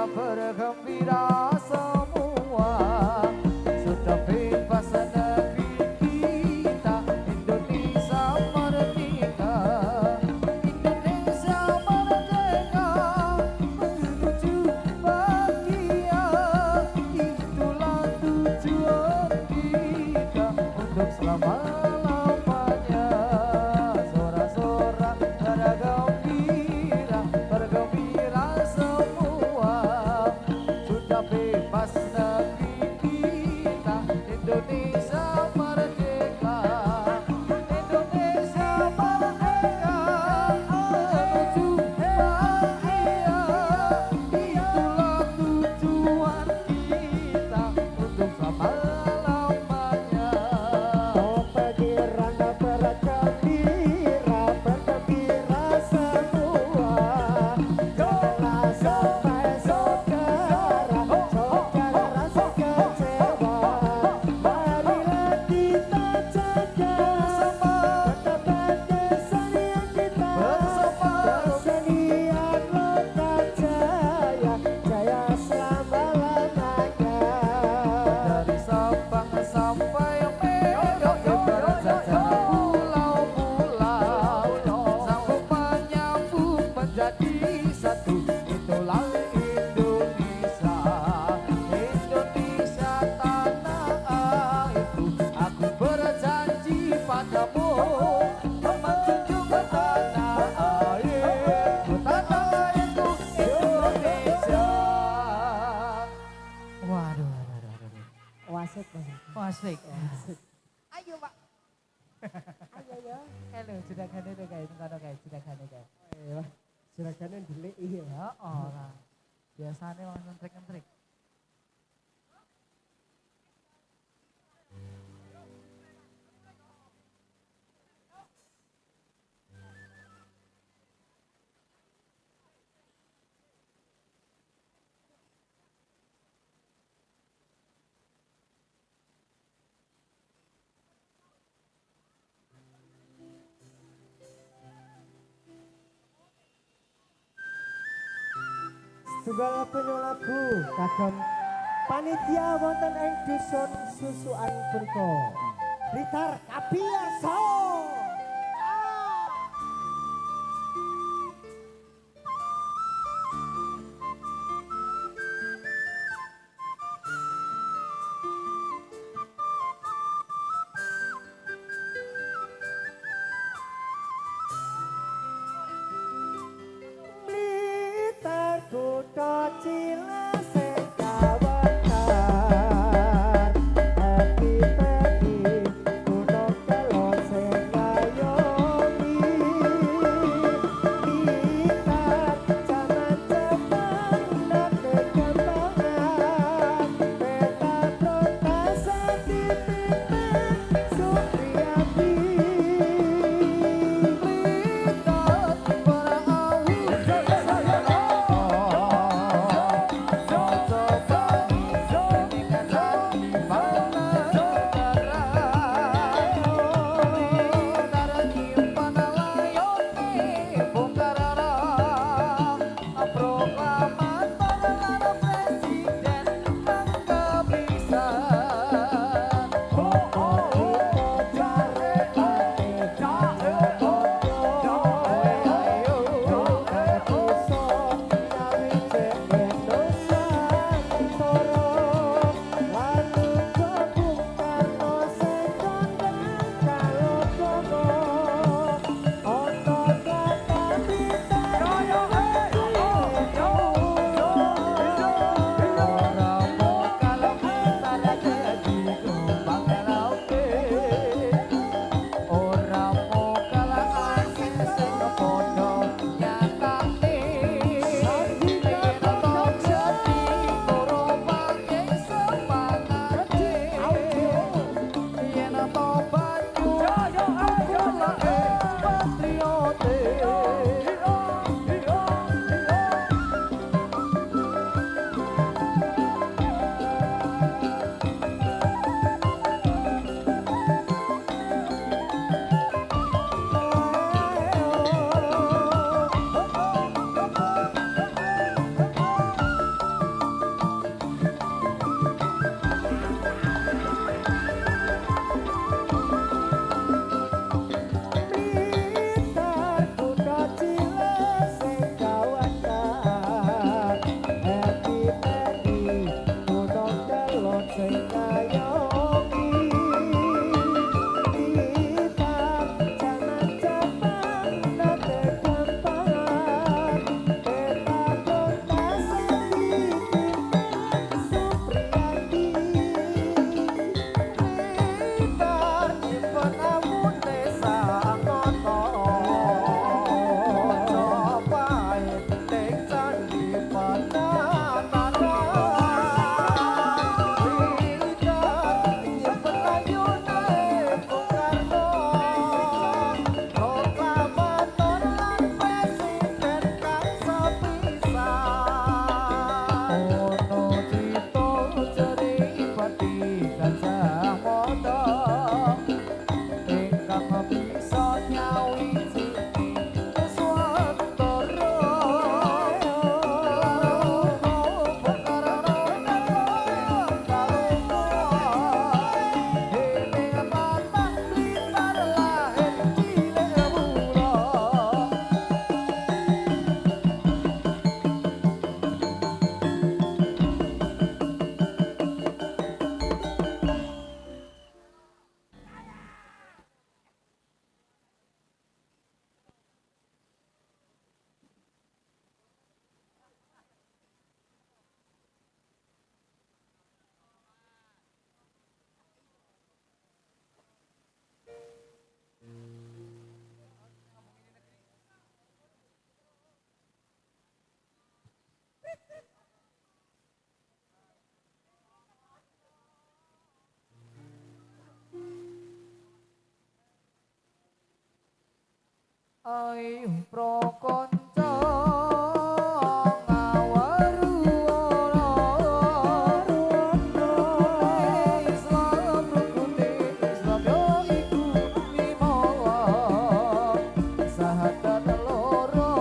bergembira semua. Sudah bebas negeri kita, Indonesia merdeka. Indonesia merdeka menuju bahagia. Itulah tujuan kita untuk selama-lamanya. Sorak-sorak nada gembira, bergembira semua. Sudah bebas negeri kita, Indonesia merdeka. Indonesia merdeka menuju bahagia. Itulah tujuan kita untuk selama-lamanya. Oh pikiran bergembira, bergembira semua. Janganlah sampai saudara, saudara sekecewa. Marilah kita jaga benda-benda kesenian kita. Kesenian lokal jaya, jaya selama-lamanya. Dari Sabang sampai Merauke, berjajah pulau-pulau, sanggup menyambung menjadi satu. Itulah Indonesia, Indonesia tanah airku. Aku berjanji padamu menjunjung tanah airku, tanah airku Indonesia. Waduh. Wasik Asik. Ayo Pak. Ayo ya. Halo, sudah kan itu guys, sudah kan guys. Ayo. Silakan delik iya. Ya, orang. Biasanya orang ngentrik-ngentrik. Tunggal penyolaku kagem panitia wonten ing dusun susukan punika. Blitar Kabiasa. Blitar kutha cilik kawentar, pagi-pagi kutha kelon sing Ayo prokonco ngawaru Islam rukune Islam yo iku lima sahadat loro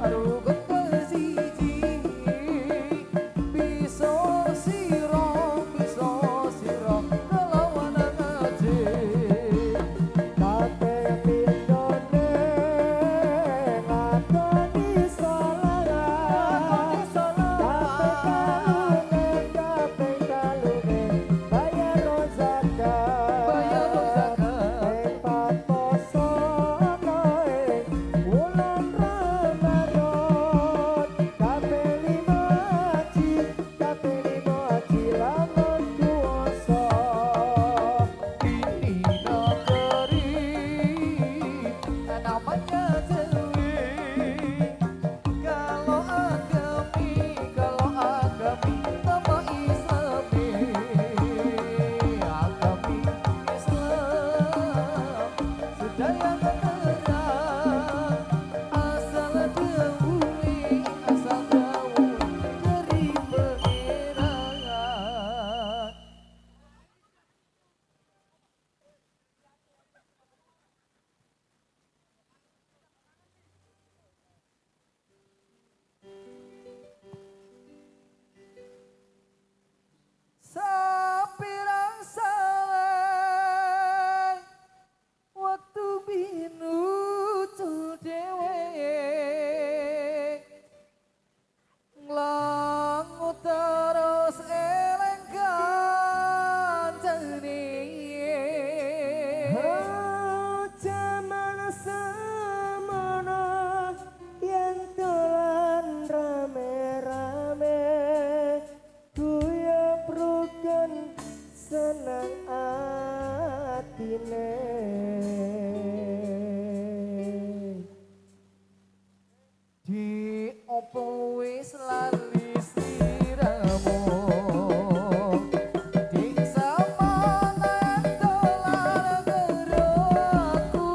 rukun kesiji bisa sira kelawan ngaji Sapirang saleh waktu binucul dhewe nglangu terus eleng kancane Jaman semono yang dolan rame-rame guyub rukun senang atine di opo wis lali sliramu di samanan dolan gerakku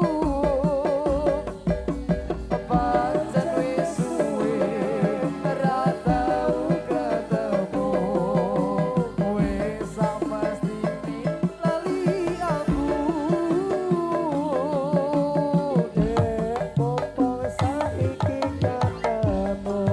pancen wis suwe ra tau ketemu wis samesti lali aku dek popong saiki ketemu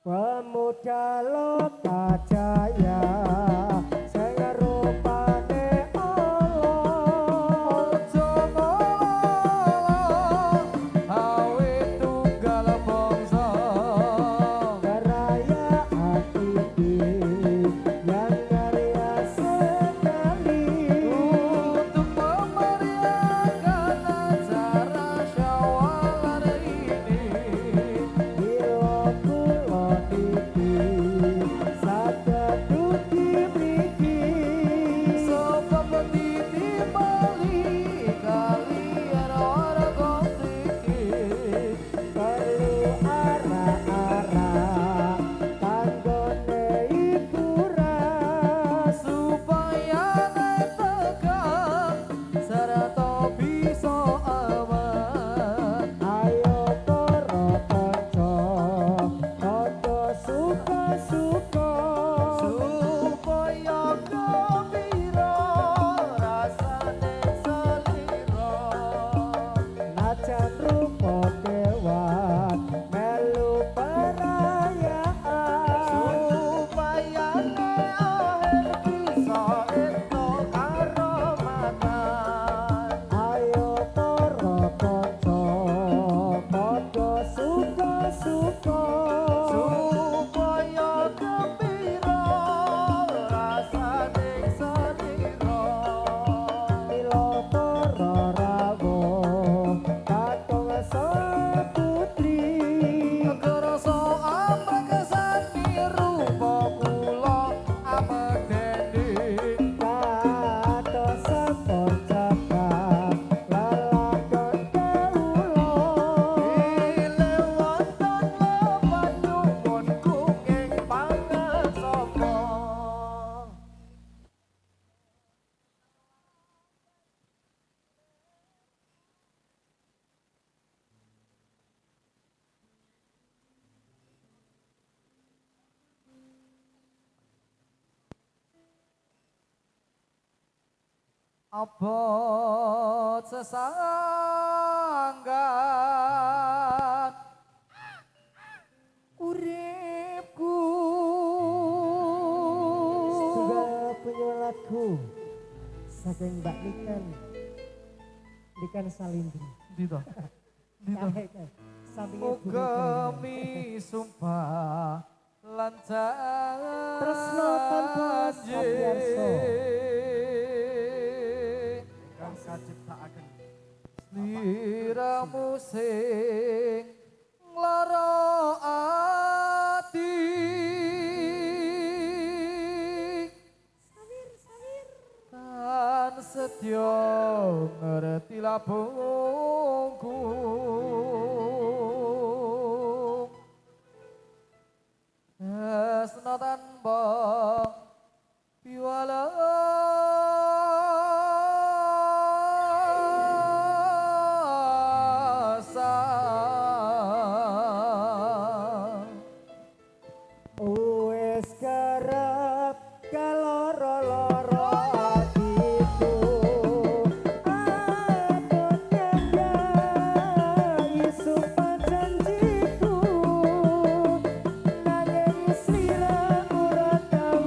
Pemuda Lokajaya sing rupane Allah Ojo ngolong awe tunggal bangsa Raya hati yang karya sekali untuk memeriahkan acara Syawal ini. Bila kula niki saged dugi mriki Sebab ditimbali kalian orang kontriki perlu arah-arah kanggone hiburan supaya naik tegang serta bisa aman. ayo para kanca padha suka-suka Supaya gembira rasane selira. najan rupa kewan melu perayaan Supaya akhir bisa entuk karomatan. ayo para kanca padha suka-suka Supaya gembira rasane selira. mila para rawuh kakung saputri Kerasa amrek sani rupa kula amedeni. kados sampur cakap lalakon kawula Ile wonten lepan nyuwunku ing pangasapa. Abot sesanggan uripku. Setunggal penyuwun lagu saking Mbak Nikan Salindri Dito. Dito. sampingnya Bu Muga Nikan. misumpah lan Tresno tanpa sabiarsa. kang kaciptakaken sliramu sing nglara ati kan setya ngerti labungku tresno tanpa piwala Wes kerep kaloro-loro atiku abot nyandai sumpah janjiku nanging sliramu ora tau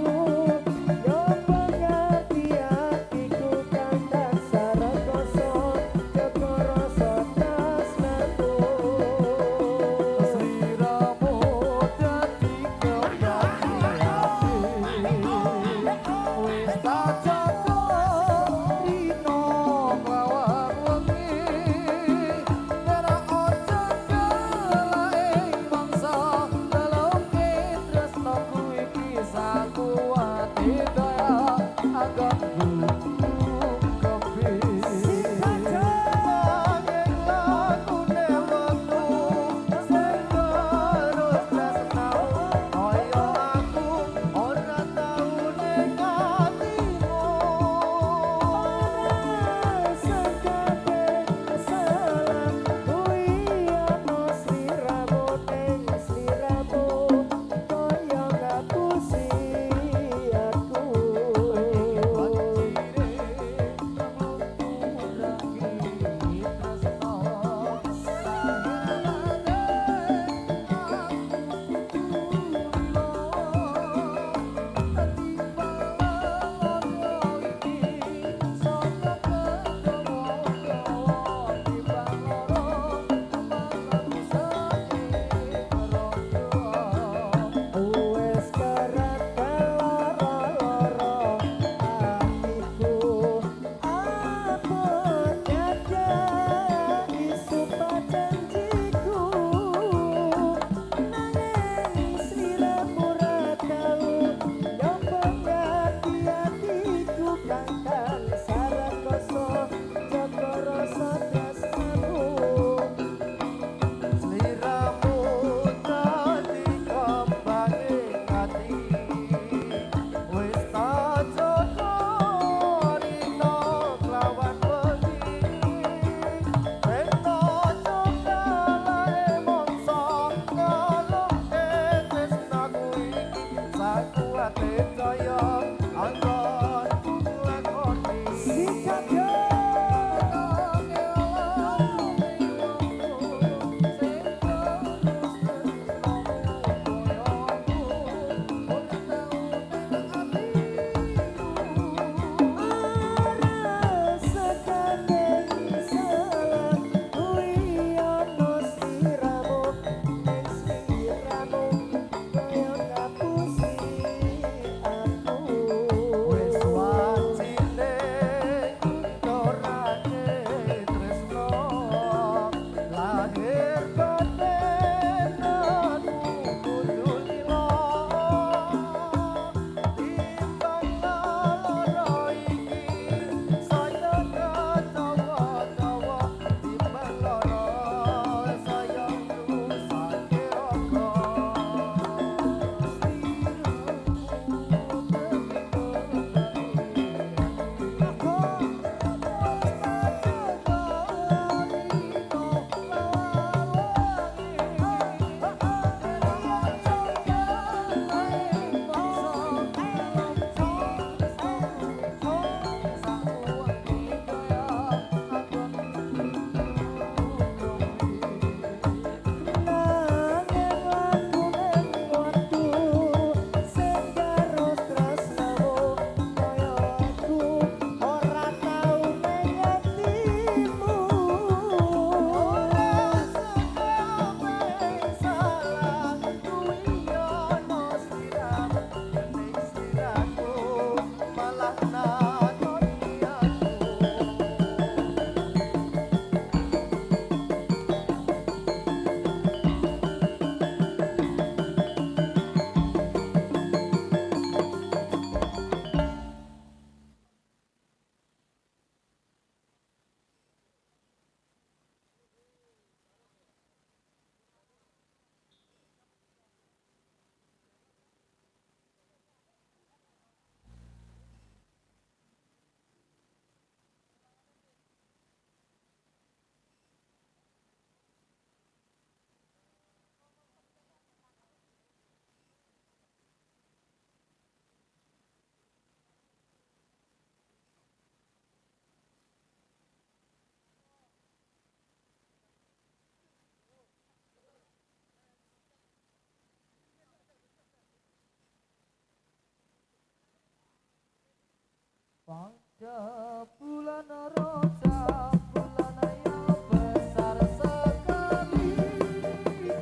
pada bulan Rajab bulan yang besar sekali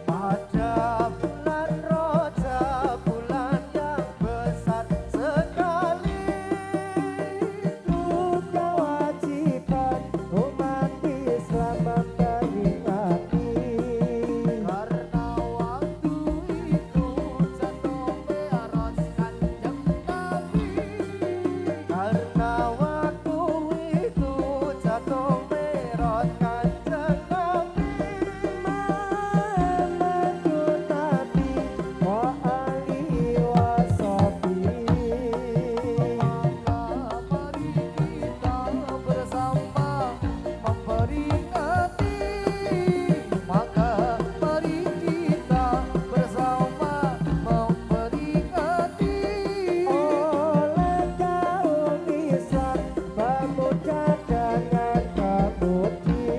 pada bulan Rajab bulan yang besar sekali itu kewajiban umat Islam memperingati karena waktu itu jatuh mi'raj kanjeng Nabi karena waktu itu jatuh mi'raj kanjeng Nabi Muhammadun Nabi wa alihi washabihi maka mari kita bersama memperingati maka mari kita bersama memperingati oleh kaum Islam pemuda dengan pemudi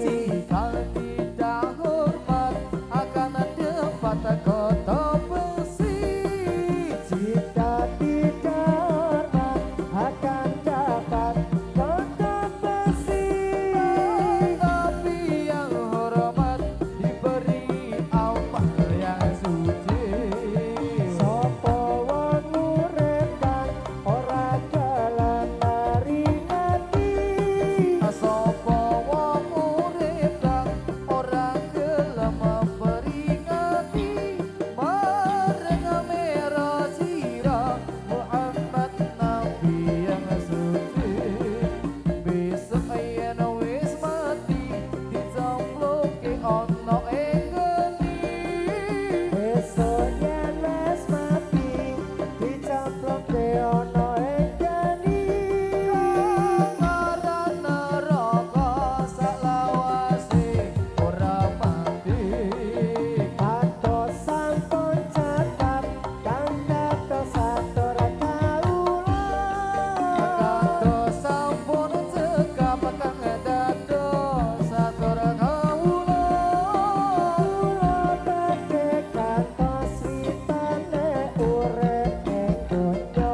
jika tidak hormat akan dapat kota besi jika tidak hormat akan dapat kota besi tapi yang hormat diberi amal yang suci sapa wong urip kang ora gelem naringati sapa wong urip kang ora gelem memperingati marang mi'raj sirah Muhammad Nabi yang suci besok yen wis mati dicempluke ana ing geni besok yen wis mati dicempluke ana ing geni ngaran neraka salawase ora mati Atos sampun cekap kang dados atur kawula kados sampun cekap kang dados atur kawula kula badhe kantos witane urip ing donya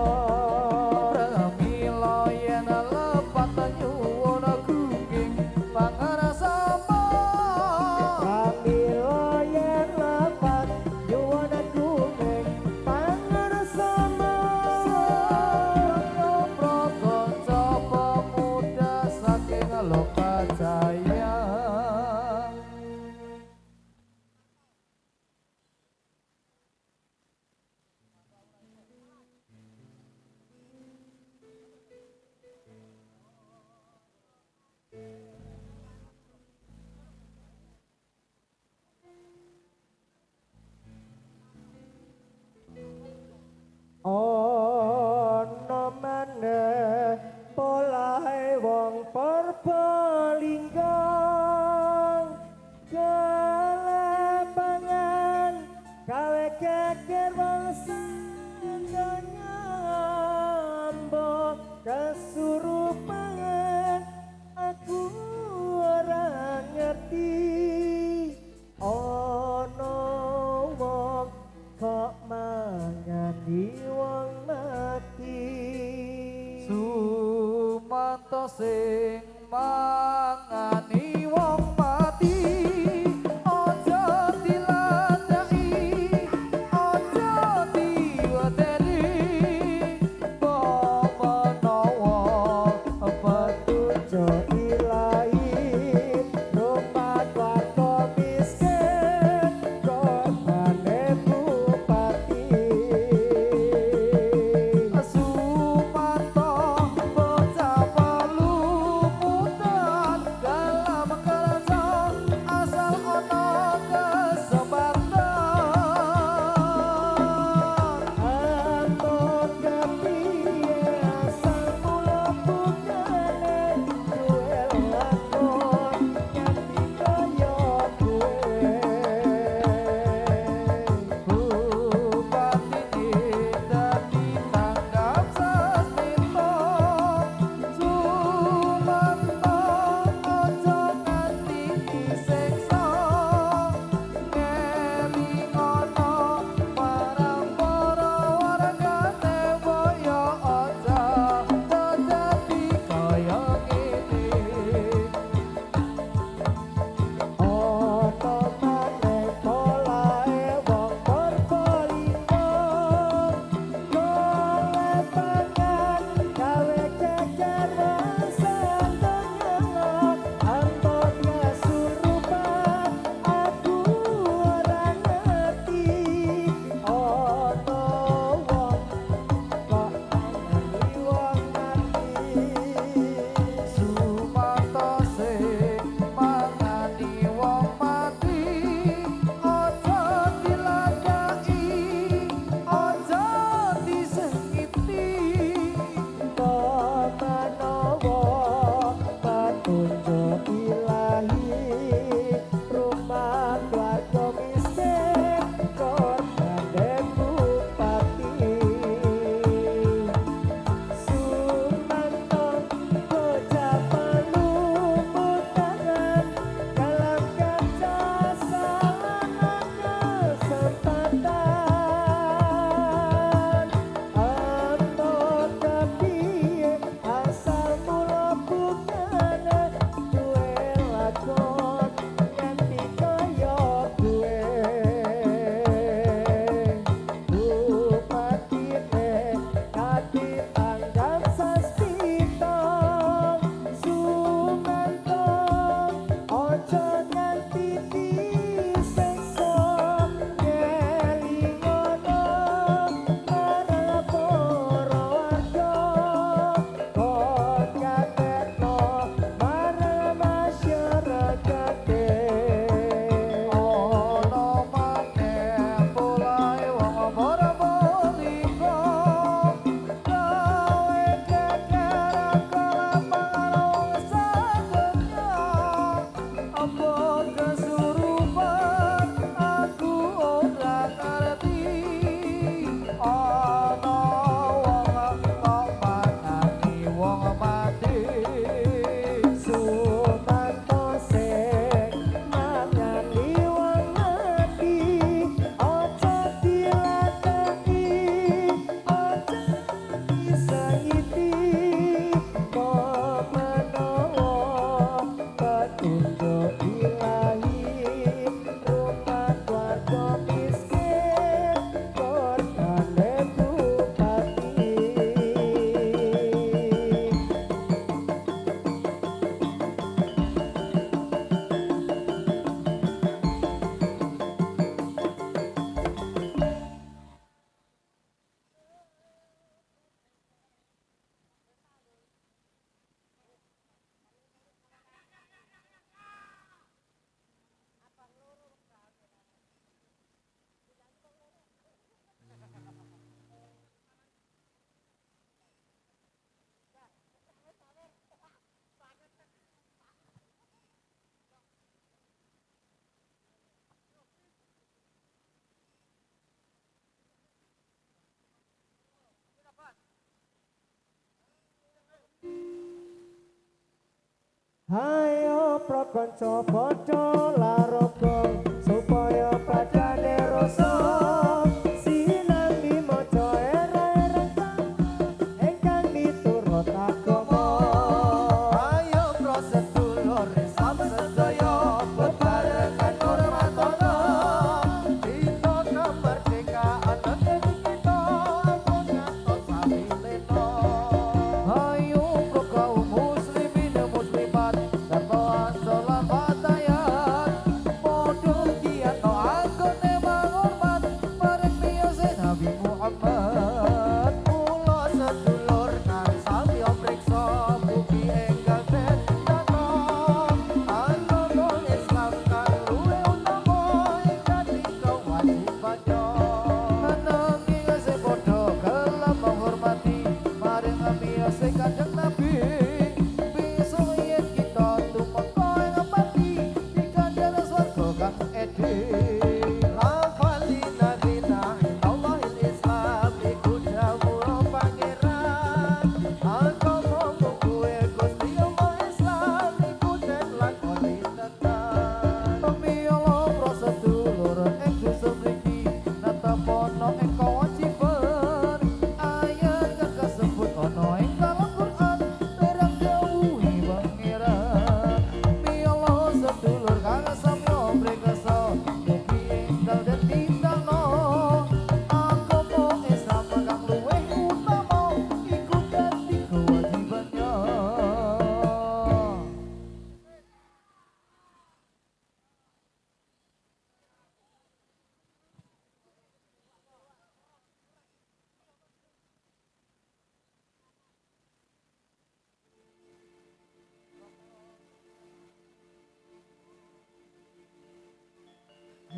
pramila yen lepat nyuwun gunging pangarsama pramila yen lepat nyuwun gumeng pangarsama saya prakonco pemuda saking Lokajaya ana maneh polahe wong Purbalingga kelepangan gawe geger wong sindanya mbok kesurupan aku ora ngerti ana wong kok mangani wong mati Sumanto sing mangani Hayo prakanca padha laraga supaya padane rasa sinambi maca era-era engkang miturut agama. Ayo prosedulur Islam sedaya bebarengan hormatana dina kemerdekaan negeri kita ampun ngantos samilena. Ayo pro kaum muslimin dan muslimat serta selamat ayat padha kiat no anggone manghormat marang miyose Nabi Muhammad. Mula sedulur kang sami priksa bumi enggal den tata agama Islam kang luwih utama ing dadi kewajibannya. Nanging sing padha gelem menghormati maring miyose Kanjeng Nabi bisa yen kita tumeka ing pati di kandhane swarga kang edi. Lafalina dina Allahil Islam iku dawuh pangeran agama kuwe Gusti Allah Islam iku den lakoni tenan. Pemiyolo prosedulur ing dosa mriki natapono ing kewajiban ayat kang kasebut ana ing dalam Quran terang dawuhi pangeran. Miyolo sedulur kang samya prikasa mugi enggal den tindakno agama Islam kang luwih utama iku dadi kewajibannya.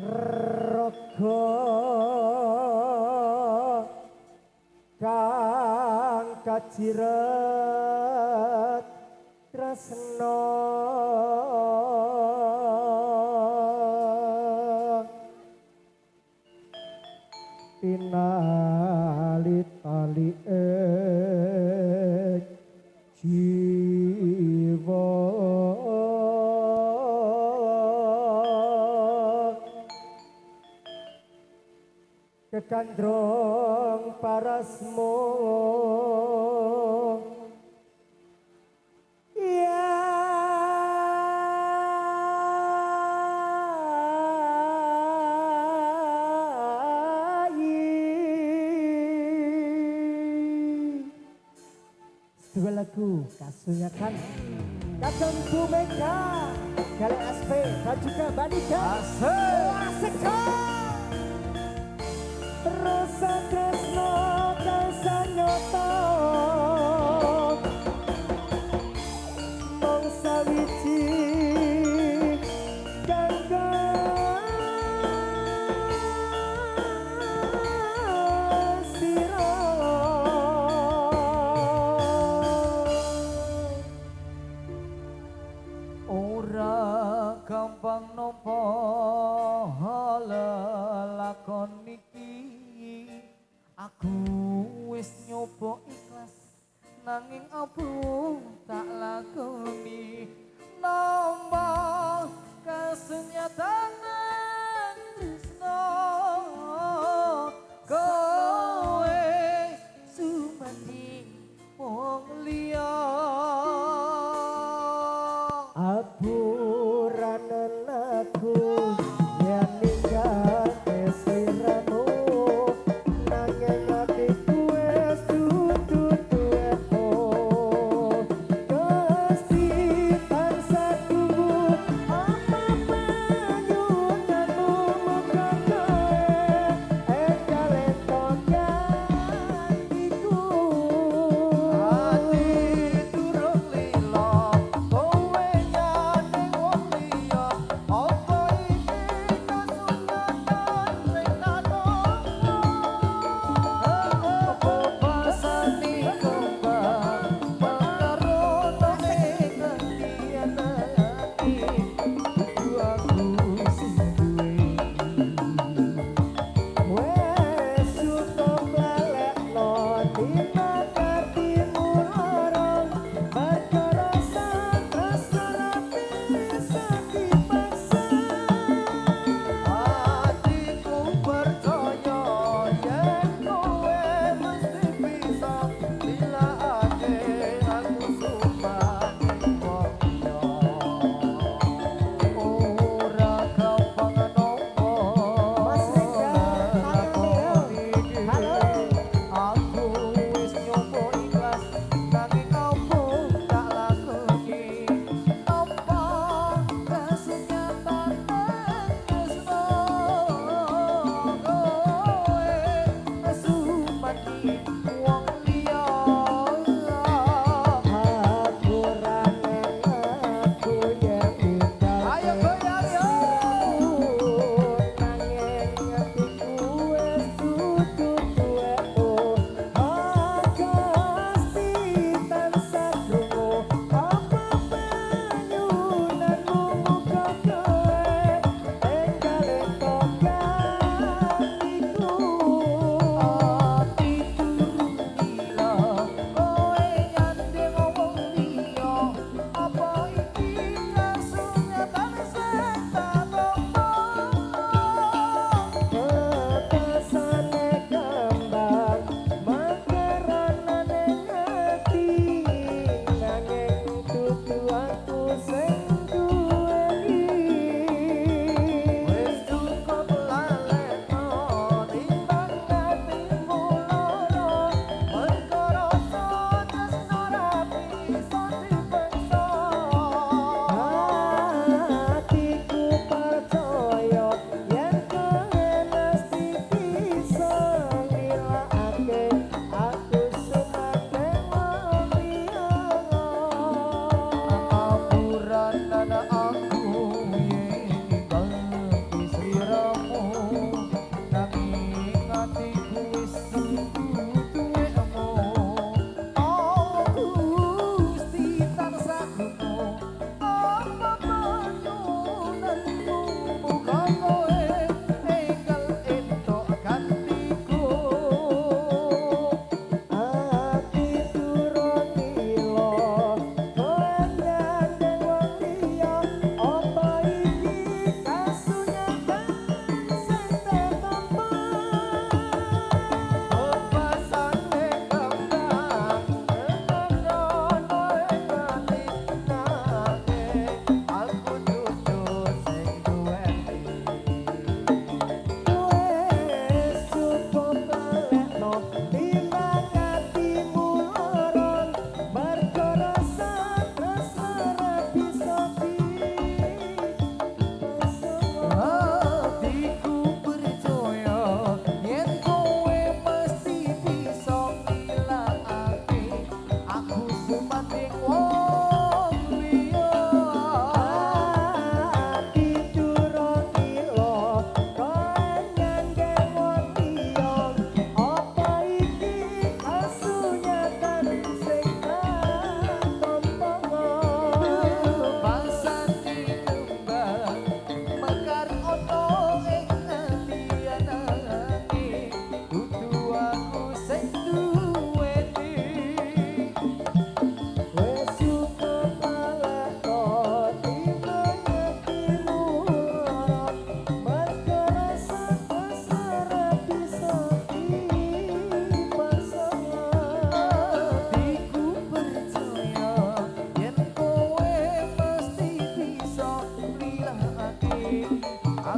Raga kang kajiret tresna tinali tali jiwa kekandrong parasmu ya sebuah lagu kasunyakan Kadang Bumega Kali SP dan juga Bandika asik Rasa tresno kang sanyata mong sawiji kanggo sira ora gampang nopo lelakon iki. Aku wis nyoba ikhlas nanging apa tak lakoni nampa kasunyatan tresna kowe sumati wong liya apuranen aku yen ninggal siramu nanging atiku wis dudu duweku Gusti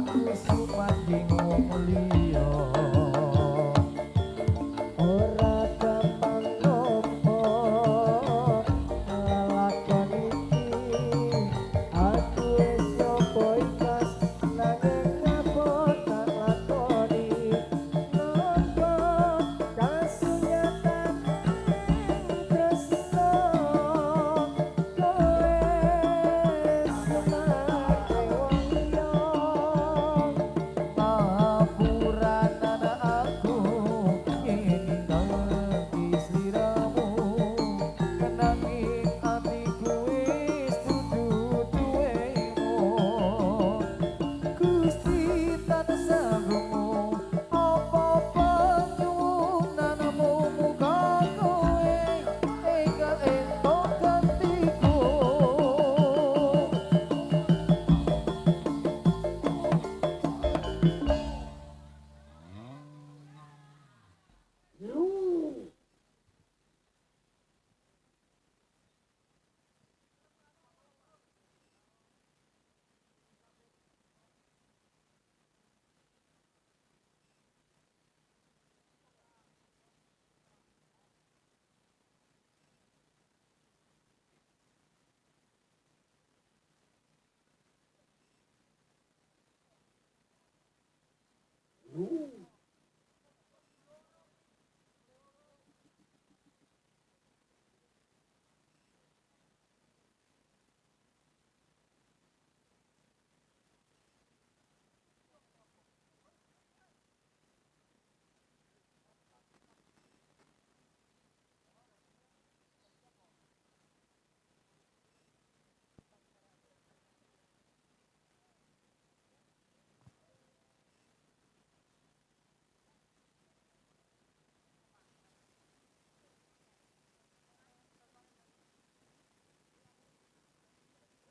aku sumanding wong liya ora gampang nampa lakon iki aku wis nyoba ikhlas nanging ngapa tak lakoni napa kasunyatan tresno kowe semake wong liya apuran anak aku yen ngerti sliramu kenanging atiku wis dudu duwemu Gusti tansah ngrumu apa-apa nyuwunanmu muga kowe enggal entuk gantiku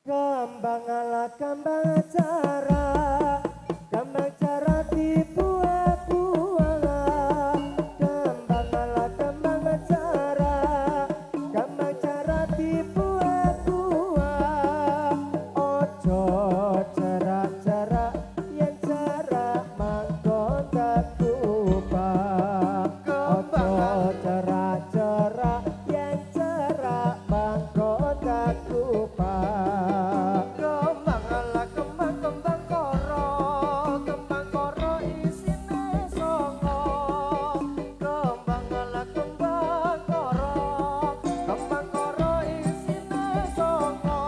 kembang ala kembang cara dibuat-buat kembang ala kembang cara dibuat-buat ojo cerak-cerak yang cerak mangkon tak kubah ojo cerak-cerak yang cerak mangkon tak kubah kembang ala kembang kembang koro isine songo kembang ala kembang koro isine songo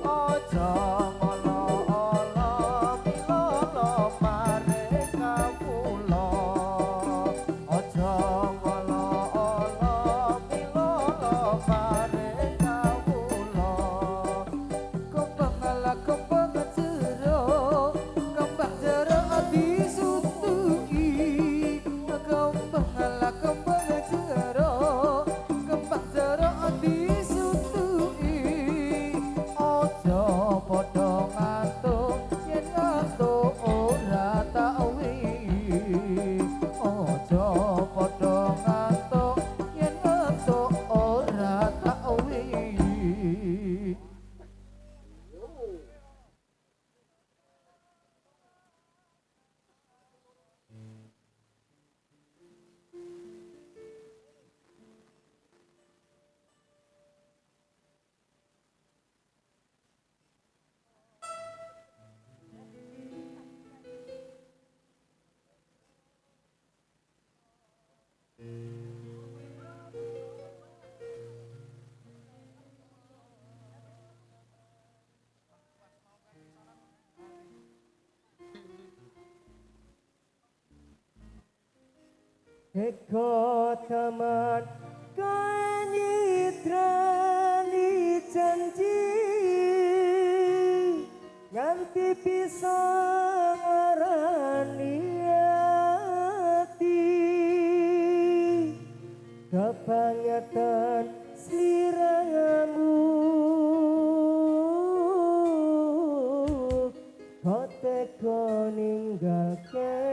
ojo ngolo-olo milolo mare kawula ojo ngolo-olo milolo mare kawula kembang ala kembang jero disutui kembang ala kembang jero disutui ojo padha ngantuk yen ngantuk ora tak wingi ojo padha ngantuk yen ngantuk ora tak wingi Eko taman kanyitrani janji nganti bisa ngarani ati kebangetan sliramu kau teko ninggalke